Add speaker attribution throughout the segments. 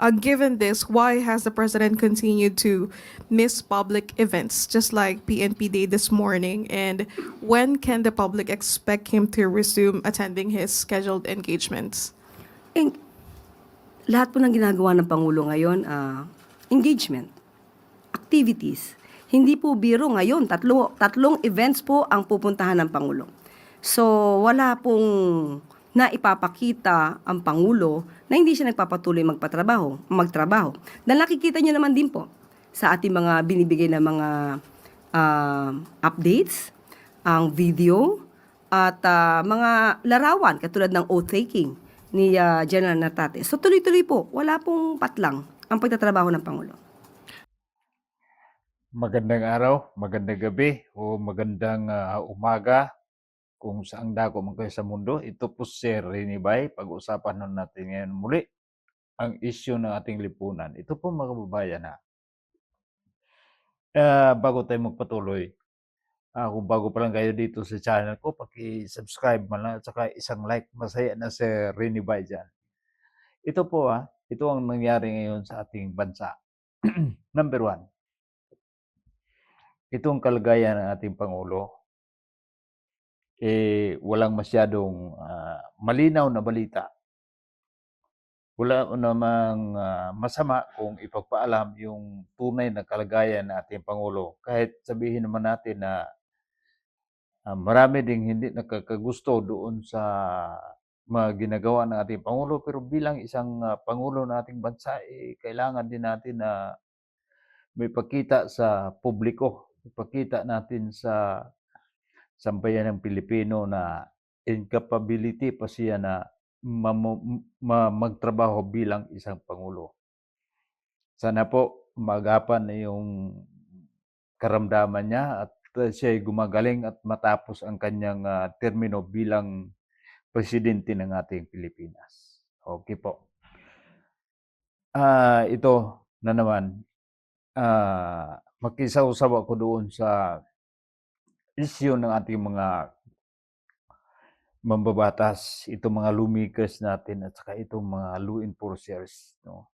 Speaker 1: Given this, why has the president continued to miss public events, just like PNP Day this morning? And when can the public expect him to resume attending his scheduled engagements?
Speaker 2: Eh, lahat po ng ginagawa ng Pangulo ngayon, engagement, activities. Hindi po biro ngayon, tatlong events po ang pupuntahan ng Pangulo. So, wala pong naipapakita ang Pangulo na hindi siya nagpapatuloy magtrabaho. Dahil nakikita niyo naman din po sa ating mga binibigay na mga updates, ang video, at mga larawan katulad ng oath-taking ni General Natate. So tuloy-tuloy po, wala pong patlang ang pagtatrabaho ng Pangulo.
Speaker 3: Magandang araw, magandang gabi, o magandang umaga kung saan dako man kayo sa mundo. Ito po si Rene Bay. Pag-uusapan nun natin ngayon muli ang issue ng ating lipunan. Ito po mga kababayan bago tayo magpatuloy, kung bago pa lang kayo dito sa channel ko, paki-subscribe man lang at saka isang like. Masaya na si Rene Bay dyan. Ito po ito ang nangyari ngayon sa ating bansa. Number one, itong kalagayan ng ating Pangulo, walang masyadong malinaw na balita. Wala namang masama kung ipagpaalam yung tunay na kalagayan ng ating Pangulo. Kahit sabihin naman natin na marami ding hindi nakakagusto doon sa mga ginagawa ng ating Pangulo, pero bilang isang Pangulo ng ating bansa, kailangan din natin na may pakita sa publiko, ipakita natin sa sambayan ng Pilipino na incapability pa siya na magtrabaho bilang isang Pangulo. Sana po magapan na yung karamdaman niya at siya ay gumagaling at matapos ang kanyang termino bilang presidente ng ating Pilipinas. Okay po. Ito na naman, makisaw-saw ako doon sa issue ng ating mga mambabatas, itong mga lawmakers natin at saka itong mga law enforcers, no?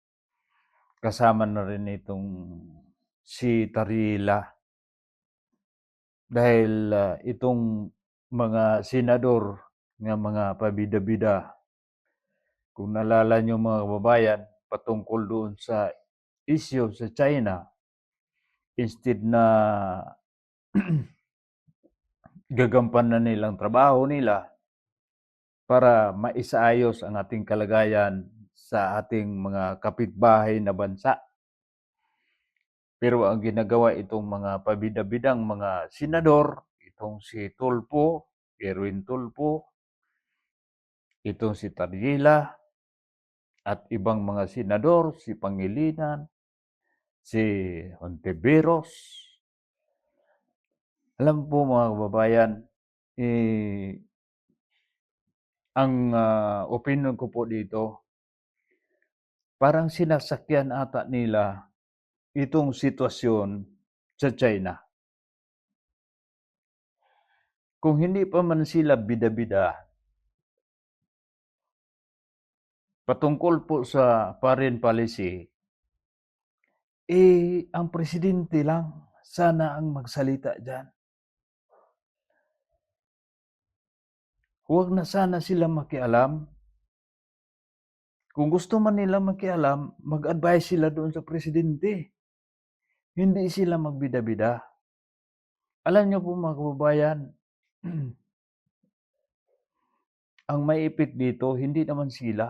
Speaker 3: Kasama na rin itong si Tarila. Dahil itong mga senador ng mga pabida-bida, kung naalala nyo mga kababayan, patungkol doon sa issue sa China, instead na gagampanan nilang trabaho nila para maisaayos ang ating kalagayan sa ating mga kapitbahay na bansa. Pero ang ginagawa itong mga pabida-bidang mga senador, itong si Tulfo, Erwin Tulfo, itong si Tarila, at ibang mga senador, si Pangilinan, si Hontiveros. Alam po mga kababayan, ang opinion ko po dito, parang sinasakyan ata nila itong sitwasyon sa China. Kung hindi pa man sila bida-bida patungkol po sa foreign policy, ang presidente lang sana ang magsalita dyan. Huwag na sana sila makialam. Kung gusto man nila makialam, mag-advise sila doon sa presidente. Hindi sila magbida-bida. Alam niyo po mga kababayan, ang may epek dito, hindi naman sila.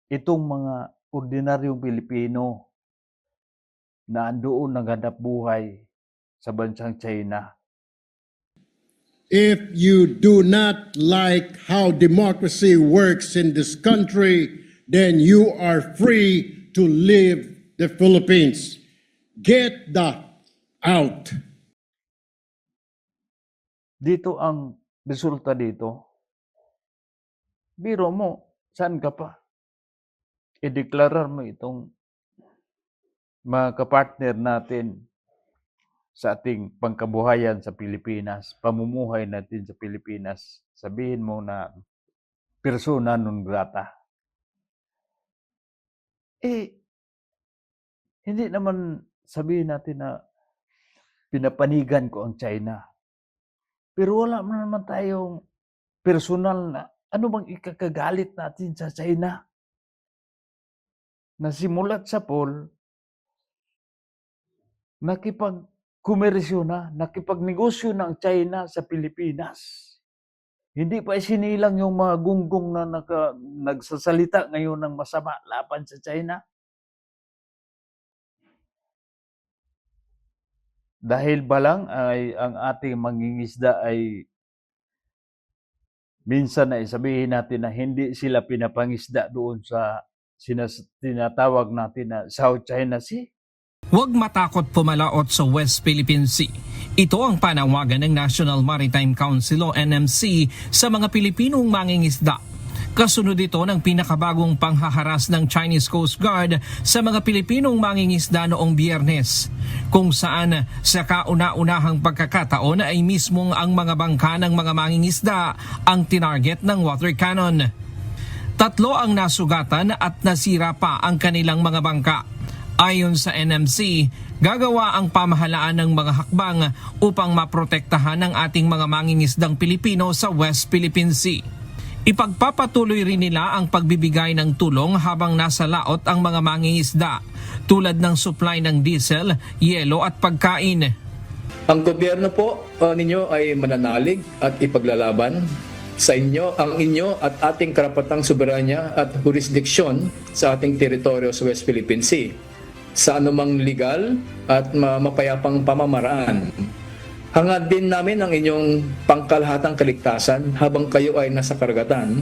Speaker 3: Itong mga ordinaryong Pilipino na andoon naghanap buhay sa bansang China.
Speaker 4: If you do not like how democracy works in this country, then you are free to leave the Philippines. Get the out.
Speaker 3: Dito ang resulta dito. Biro mo, saan ka pa? I-deklarar mo itong mga kapartner natin sa ating pangkabuhayan sa Pilipinas, pamumuhay natin sa Pilipinas. Sabihin mo na persona non grata. Eh, hindi naman sabihin natin na pinapanigan ko ang China. Pero wala naman tayong personal na ano bang ikakagalit natin sa China? Na simulat sa poll, nakipagkomersyo na, nakipagnegosyo na ang China sa Pilipinas. Hindi pa isinilang yung mga gunggong na nagsasalita ngayon ng masama laban sa China. Dahil ba lang ay ang ating mangingisda ay minsan ay sabihin natin na hindi sila pinapangisda doon sa tinatawag natin na South China Sea?
Speaker 5: Huwag matakot pumalaot sa West Philippine Sea. Ito ang panawagan ng National Maritime Council o NMC sa mga Pilipinong mangingisda. Kasunod ito ng pinakabagong panghaharas ng Chinese Coast Guard sa mga Pilipinong mangingisda noong Biyernes, kung saan sa kauna-unahang pagkakataon ay mismong ang mga bangka ng mga mangingisda ang tinarget ng water cannon. 3 ang nasugatan at nasira pa ang kanilang mga bangka. Ayon sa NMC, gagawa ang pamahalaan ng mga hakbang upang maprotektahan ang ating mga mangingisdang Pilipino sa West Philippine Sea. Ipagpapatuloy rin nila ang pagbibigay ng tulong habang nasa laot ang mga mangingisda, tulad ng supply ng diesel, yelo at pagkain.
Speaker 6: Ang gobyerno po ninyo ay mananalig at ipaglalaban sa inyo, ang inyo at ating karapatang soberanya at jurisdiksyon sa ating teritoryo sa West Philippine Sea sa anumang legal at mapayapang pamamaraan. Hangad din namin ang inyong pangkalahatang kaligtasan habang kayo ay nasa karagatan.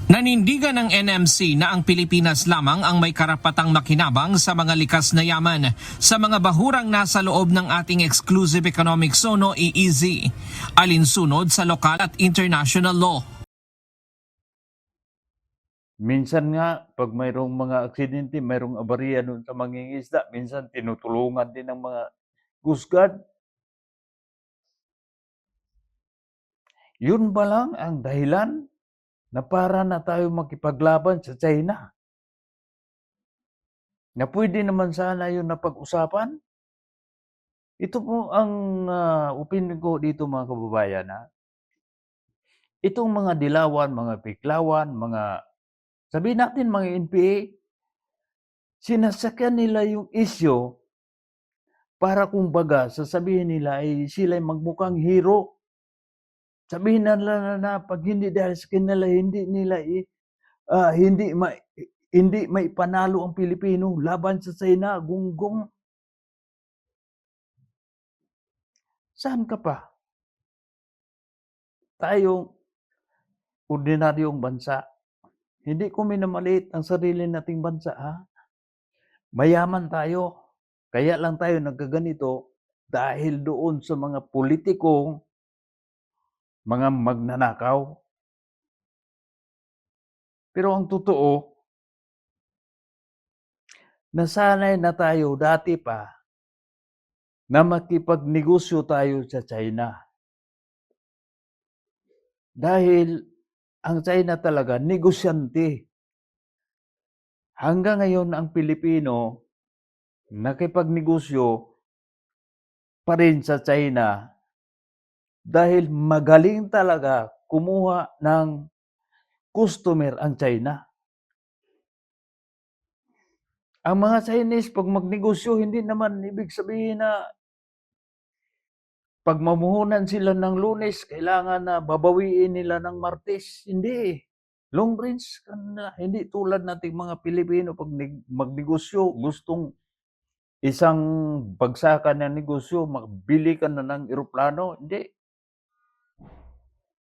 Speaker 5: Nanindigan ng NMC na ang Pilipinas lamang ang may karapatang makinabang sa mga likas na yaman sa mga bahurang nasa loob ng ating Exclusive Economic Zone o EEZ, alinsunod sa lokal at international law.
Speaker 3: Minsan nga, pag mayroong mga aksidente, mayroong abarya doon sa mangingisda, minsan tinutulungan din ng mga Coast Guard. Yun ba lang ang dahilan na para na tayo makipaglaban sa China? Na pwede naman sana yun na pag-usapan? Ito po ang opinion ko dito mga kababayan. Itong mga dilawan, mga piklawan, mga sabihin natin mga NPA, sinasakyan nila yung issue para kumbaga sasabihin nila ay sila'y magmukhang hero. Sabihin nila na pag hindi dahil sa kanila, hindi maipanalo ang Pilipino laban sa China, gunggong. Saan ka pa? Tayong ordinaryong bansa. Hindi ko minamaliit ang sarili nating bansa, ha? Mayaman tayo. Kaya lang tayo nagkaganito dahil doon sa mga politikong mga magnanakaw. Pero ang totoo, nasanay na tayo dati pa na makipagnegosyo tayo sa China. Dahil ang China talaga, negosyante. Hanggang ngayon ang Pilipino, nakipagnegosyo pa rin sa China dahil magaling talaga kumuha ng customer ang China. Ang mga Chinese, pag magnegosyo, hindi naman ibig sabihin na pag mamuhunan sila ng Lunes, kailangan na babawiin nila ng Martes. Hindi. Long range kanila. Hindi tulad nating mga Pilipino pag magnegosyo, gustong isang bagsakan ng negosyo, magbili ka na ng eroplano. Hindi.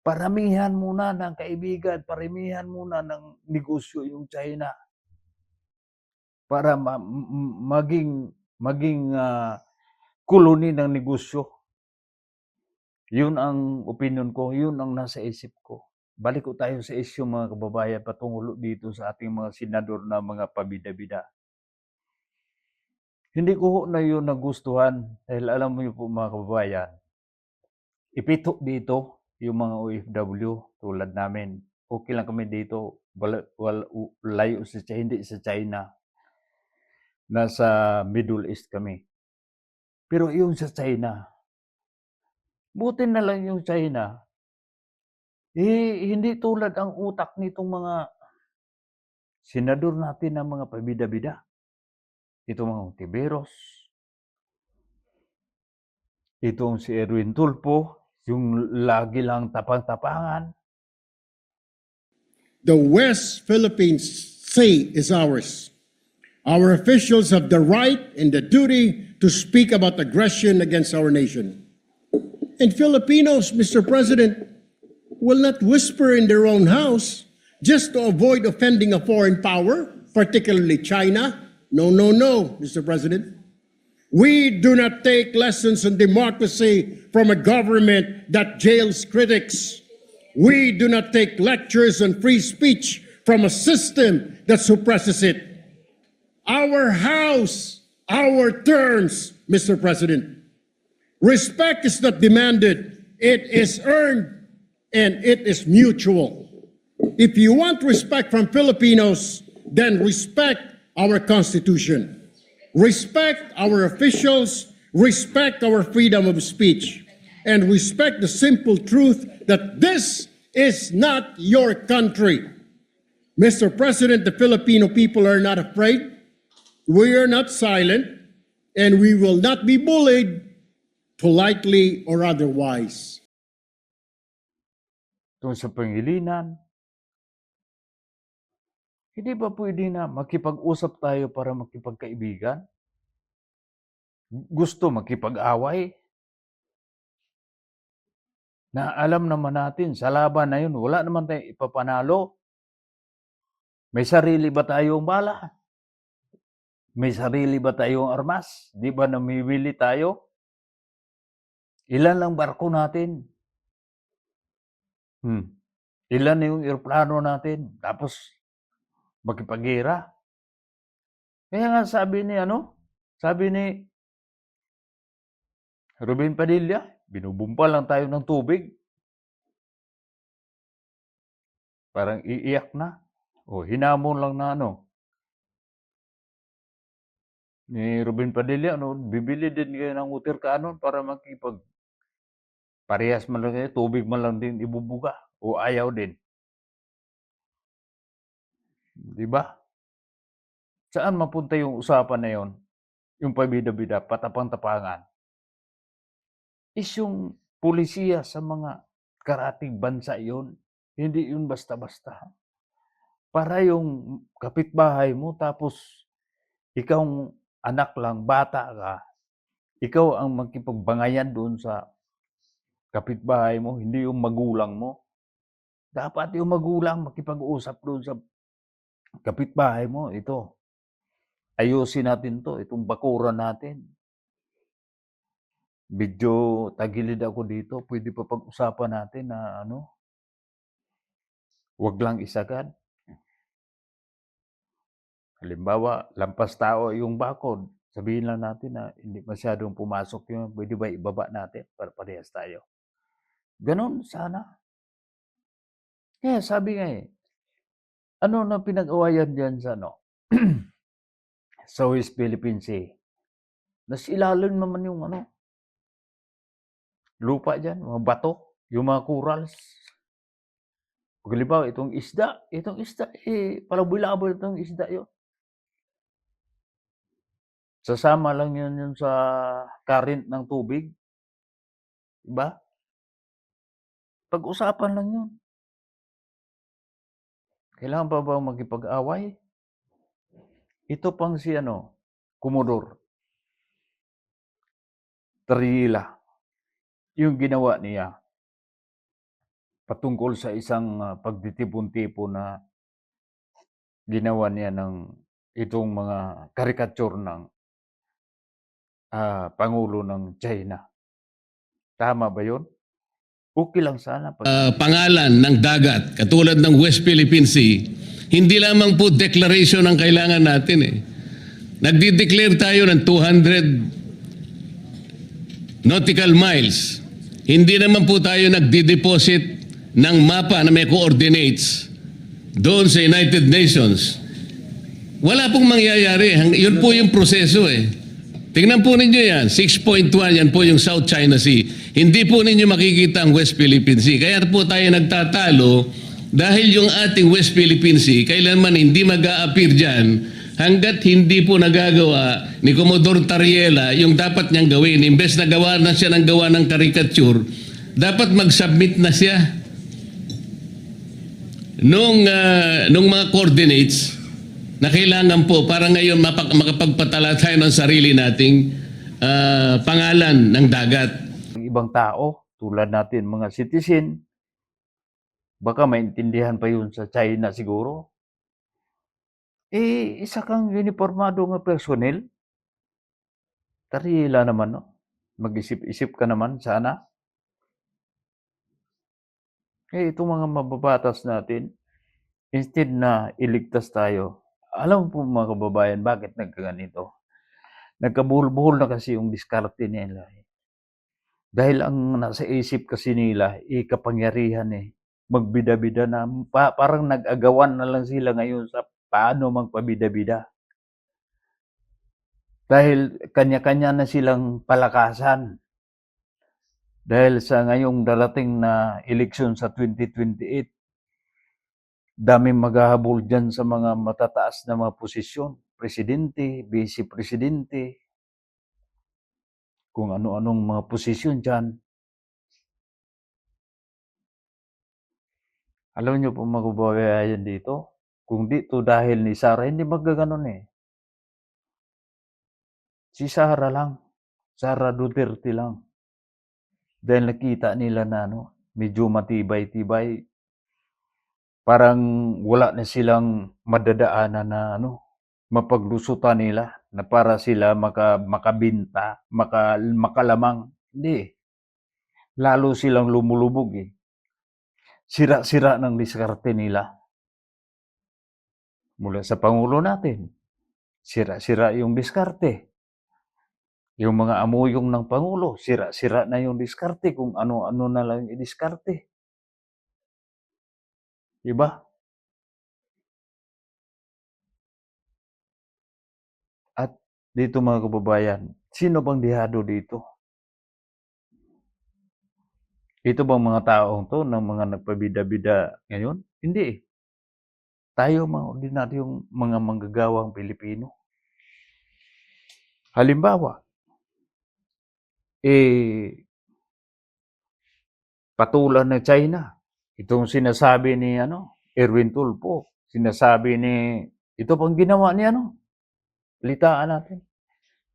Speaker 3: Paramihan muna ng kaibigan, paramihan muna ng negosyo yung China para maging koloni ng negosyo. Yun ang opinion ko, yun ang nasa isip ko. Balik ko tayo sa issue mga kababayan patungkol dito sa ating mga senador na mga pabida-bida. Hindi ko na yun nagustuhan dahil alam mo yun po mga kababayan, ipito dito yung mga OFW tulad namin. Okay lang kami dito, layo sa China, hindi sa China. nasa Middle East kami. Pero yung sa China, buti na lang yung China, hindi tulad ang utak nitong mga senador natin ng mga pabida-bida. Itong mga Tiberos, itong si Erwin Tulfo, yung lagi lang tapang-tapangan.
Speaker 4: The West Philippines Sea is ours. Our officials have the right and the duty to speak about aggression against our nation. And Filipinos, Mr. President, will not whisper in their own house just to avoid offending a foreign power, particularly China. No, no, no, Mr. President. We do not take lessons on democracy from a government that jails critics. We do not take lectures on free speech from a system that suppresses it. Our house, our terms, Mr. President. Respect is not demanded, it is earned, and it is mutual. If you want respect from Filipinos, then respect our Constitution. Respect our officials, respect our freedom of speech, and respect the simple truth that this is not your country. Mr. President, the Filipino people are not afraid. We are not silent, and we will not be bullied, politely or otherwise.
Speaker 3: Tungkol sa Pangilinan, hindi ba pwede na makipag-usap tayo para makipagkaibigan? Gusto makipag-away? Na alam naman natin, sa laban na yun, wala naman tayong ipapanalo. May sarili ba tayong bala? May sarili ba tayong armas? Di ba namimili tayo? Ilan lang barko natin? Ilan na yung eroplano natin? Tapos, makipag-gira. Kaya nga sabi ni Ruben Padilla, binubumpa lang tayo ng tubig. Parang iiyak na. O hinamon lang na ni Ruben Padilla, bibili din kayo ng water cannon para parehas man lang kayo, tubig man lang din ibubuga. O ayaw din. Di ba? Saan mapunta yung usapan na yon? Yung pabida-bida, patapang-tapangan. Is yung pulisiya sa mga karating bansa yon. Hindi yun basta-basta. Para yung kapitbahay mo, tapos ikaw anak lang, bata ka, ikaw ang magkipagbangayan doon sa kapitbahay mo, hindi yung magulang mo. Dapat yung magulang makipag-usap doon sa kapitbahay mo. Ito, ayusin natin to, itong bakuran natin. Medyo tagilid ako dito, pwede pa pag-usapan natin na wag lang isagad. Halimbawa, lampas tao yung bakod. Sabihin lang natin na hindi masyadong pumasok yun. Pwede ba ibaba natin para parehas tayo? Ganon sana. Kaya sabi nga ano na pinag-awayan dyan sa sa West Philippine Sea? Nasilalim naman yung lupa dyan, mga bato, yung mga corals. Halimbawa, itong isda, palaboy-laboy itong isda yun. Sasama lang yun sa current ng tubig. Diba? Pag-usapan lang yun. Kailangan pa ba makipag-away? Ito pang si Commodore Tarila. Yung ginawa niya patungkol sa isang pagtitipon-tipon na ginawa niya ng itong mga karikature ng Pangulo ng China. Tama ba yun? Okay lang sana.
Speaker 7: Pangalan ng dagat, katulad ng West Philippine Sea, hindi lamang po declaration ang kailangan natin . Nagdi-declare tayo ng 200 nautical miles. Hindi naman po tayo nagdi-deposit ng mapa na may coordinates doon sa United Nations. Wala pong mangyayari. Yun po yung proseso eh. Tingnan po ninyo yan. 6.1, yan po yung South China Sea. Hindi po ninyo makikita ang West Philippine Sea. Kaya po tayo nagtatalo dahil yung ating West Philippine Sea kailanman hindi mag-a-appear dyan hanggat hindi po nagagawa ni Commodore Tariela yung dapat niyang gawin. Imbes na gawa na siya ng gawa ng caricature, dapat mag-submit na siya nung mga coordinates na kailangan po para ngayon makapagpatala tayo ng sarili nating pangalan ng dagat.
Speaker 3: Ang ibang tao, tulad natin mga citizen, baka maintindihan pa yun sa China siguro. Isa kang uniformado nga personnel. Tarila naman, no? Mag-isip-isip ka naman, sana. Itong mga mababatas natin, instead na iligtas tayo, alam po mga kababayan, bakit nagkaganito? Nagkabuhol-buhol na kasi yung diskarte nila. Dahil ang nasa isip kasi nila, kapangyarihan eh. Magbida-bida na, parang nag-agawan na lang sila ngayon sa paano magpabida-bida. Dahil kanya-kanya na silang palakasan. Dahil sa ngayong darating na eleksyon sa 2028, daming maghahabol dyan sa mga matataas na mga posisyon. Presidente, vice-presidente, kung ano-anong mga posisyon dyan. Alam niyo po mga kababayan dito, kung dito dahil ni Sara, hindi magaganon eh. Si Sara lang, Sara Duterte lang. Dahil nakita nila na medyo matibay-tibay, parang wala na silang madadaanan na mapaglusutan nila na para sila makabinta, makalamang. Hindi. Lalo silang lumulubog eh. Sira-sira ng diskarte nila. Mula sa Pangulo natin, sira-sira yung diskarte. Yung mga amuyong ng Pangulo, sira-sira na yung diskarte kung ano-ano na lang i-diskarte. Diba? At dito mga kababayan, sino bang dihado dito? Ito bang mga taong to ng mga nagpabida-bida ngayon? Hindi eh. Tayo mga ordinaryong mga manggagawang Pilipino. Halimbawa, patulan ng China. Itong sinasabi ni Erwin Tulfo, sinasabi ni ito pang ginawa ni balitaan natin.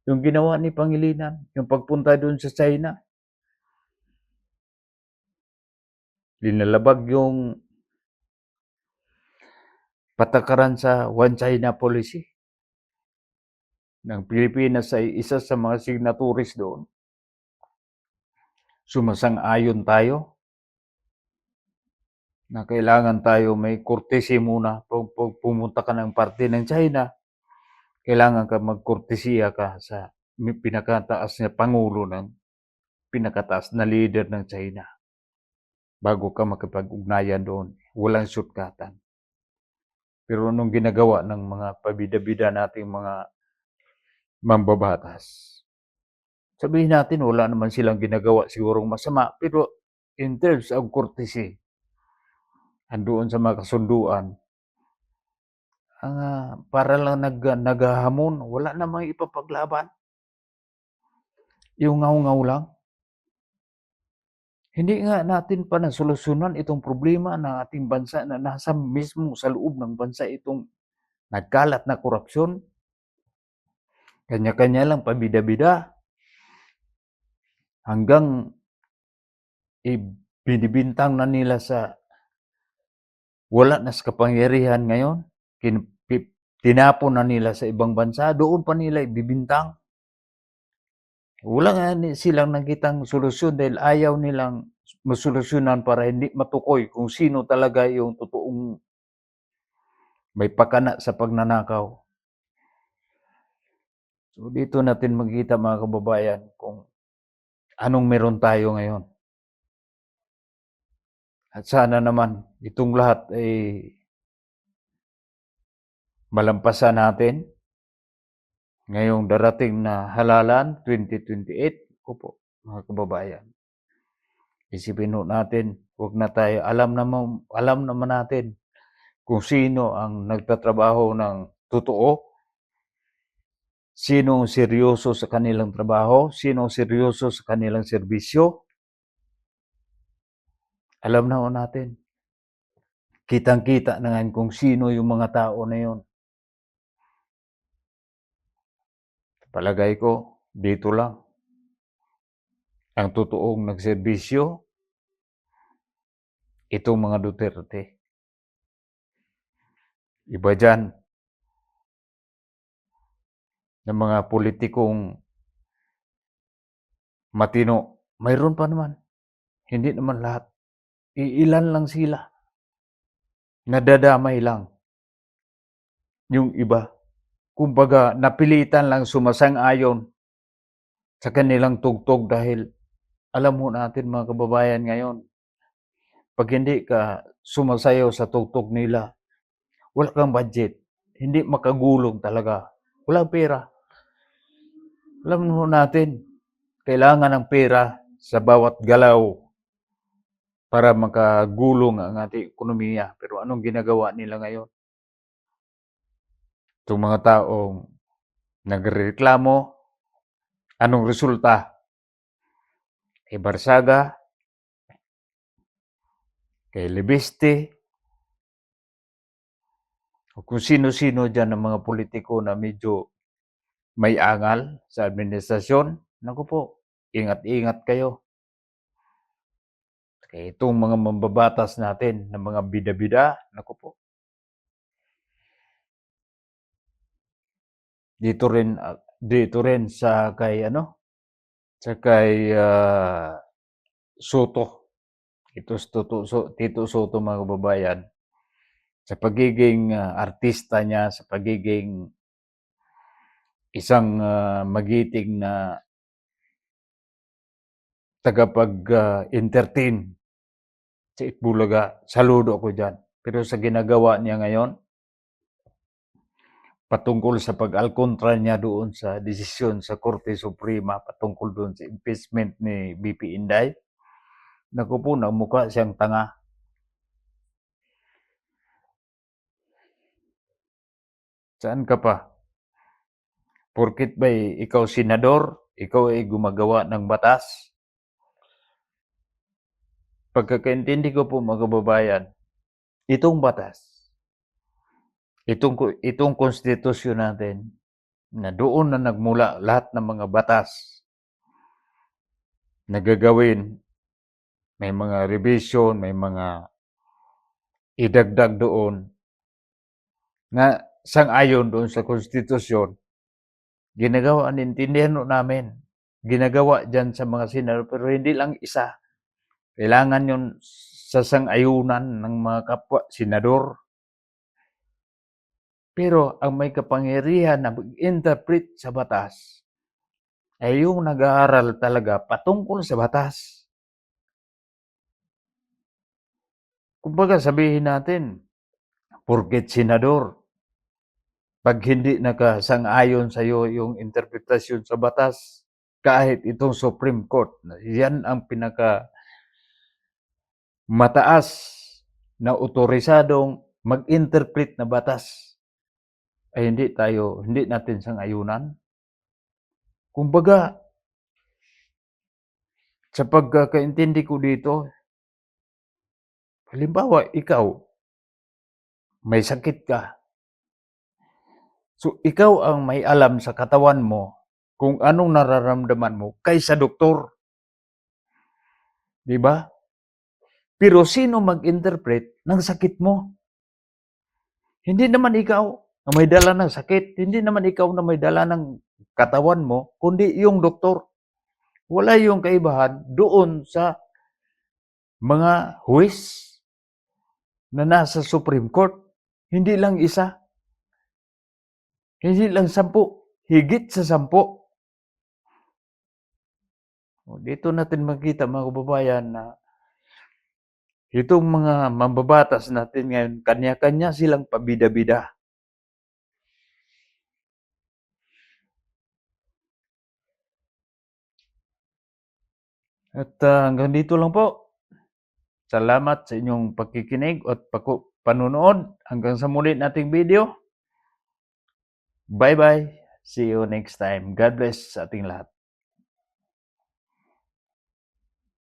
Speaker 3: Yung ginawa ni Pangilinan, yung pagpunta doon sa China. Linalabag yung patakaran sa One China policy ng Pilipinas ay isa sa mga signatories doon. Sumasang-ayon tayo na kailangan tayo may courtesy muna. Pag pumunta ka ng parte ng China, kailangan ka magkortesiya ka sa pinakataas na pangulo ng pinakataas na leader ng China bago ka makipag-ugnayan doon. Walang shortcutan. Pero anong ginagawa ng mga pabida-bida nating mga mambabatas? Sabihin natin, wala naman silang ginagawa sigurong masama, pero in terms of courtesy, andoon sa mga kasunduan, para lang naghahamon, wala namang ipapaglaban. Yung ngaw-ngaw lang. Hindi nga natin pa nasolusyonan itong problema ng ating bansa na nasa mismo sa loob ng bansa itong nagkalat na korupsyon. Kanya-kanya lang pabida-bida. Hanggang binibintang na nila sa wala na sa kapangyarihan ngayon. Tinapon na nila sa ibang bansa. Doon pa nila ibibintang. Wala nga silang nakitang solusyon dahil ayaw nilang masolusyonan para hindi matukoy kung sino talaga yung totoong may pakana sa pagnanakaw. So dito natin makikita mga kababayan kung anong meron tayo ngayon. At sana naman itong lahat ay malampasan natin ngayong darating na halalan 2028. Opo, mga kababayan. Isipin ho natin, huwag na tayo, alam naman natin kung sino ang nagtatrabaho ng totoo, sino ang seryoso sa kanilang trabaho, sino ang seryoso sa kanilang serbisyo. Alam na ho natin. Kitang-kita na nga kung sino yung mga tao na yun. Palagay ko, dito lang. Ang totoong nagserbisyo, itong mga Duterte. Iba dyan, ng mga politikong matino. Mayroon pa naman. Hindi naman lahat. Iilan lang sila. Nadadamay lang. Yung iba. Kumbaga, napilitan lang sumasang-ayon sa kanilang tugtog dahil alam mo natin mga kababayan ngayon, pag hindi ka sumasayaw sa tugtog nila, wala kang budget. Hindi makagulong talaga. Walang pera. Alam mo natin, kailangan ng pera sa bawat galaw para makagulong ang ating ekonomiya. Pero anong ginagawa nila ngayon? Itong mga taong nagreklamo, anong resulta? Kay Barsaga, kay Libiste, o kung sino-sino dyan ng mga politiko na medyo may angal sa administrasyon. Naku po, ingat-ingat kayo. Kaya itong mga mambabatas natin ng mga bida-bida, naku po. Dito rin sa kay Soto. Tito Soto mga kababayan. Sa pagiging artista niya, sa pagiging isang magiting na tagapag-entertain sa Itbulaga, saludo ako dyan. Pero sa ginagawa niya ngayon, patungkol sa pag-alkontra niya doon sa desisyon sa Korte Suprema, patungkol doon sa impeachment ni BP Inday, naku po, mukha siyang tanga. Saan ka pa? Porkit ba ikaw senador, ikaw ay gumagawa ng batas? Pagkakaintindi ko po mga kababayan, itong batas, itong konstitusyon natin, na doon na nagmula lahat ng mga batas na gagawin, may mga revision, may mga idagdag doon, na sang-ayon doon sa konstitusyon, ginagawa, nintindihan namin, ginagawa dyan sa mga senador, pero hindi lang isa. Kailangan yun sa sang-ayunan ng mga kapwa senador. Pero ang may kapangyarihan na mag-interpret sa batas ay yung nag-aaral talaga patungkol sa batas. Kumbaga sabihin natin, porket senador, pag hindi nakasang-ayon sa iyo yung interpretasyon sa batas, kahit itong Supreme Court, yan ang pinaka mataas na otorisadong mag-interpret na batas, ay hindi natin sang-ayunan. Kumbaga, sa pagkakaintindi ko dito, halimbawa, ikaw, may sakit ka. So, ikaw ang may alam sa katawan mo kung anong nararamdaman mo kaysa doktor. Di ba? Pero sino mag-interpret ng sakit mo? Hindi naman ikaw na may dala ng sakit. Hindi naman ikaw na may dala ng katawan mo, kundi yung doktor. Wala yung kaibahan doon sa mga huwis na nasa Supreme Court. Hindi lang isa. Hindi lang 10. Higit sa 10. Dito natin makita mga kababayan na itong mga mambabatas natin ngayon, kanya-kanya silang pabida-bida. At hanggang dito lang po. Salamat sa inyong pagkikinig at panunood. Hanggang sa muli nating video. Bye-bye. See you next time. God bless sa ating lahat.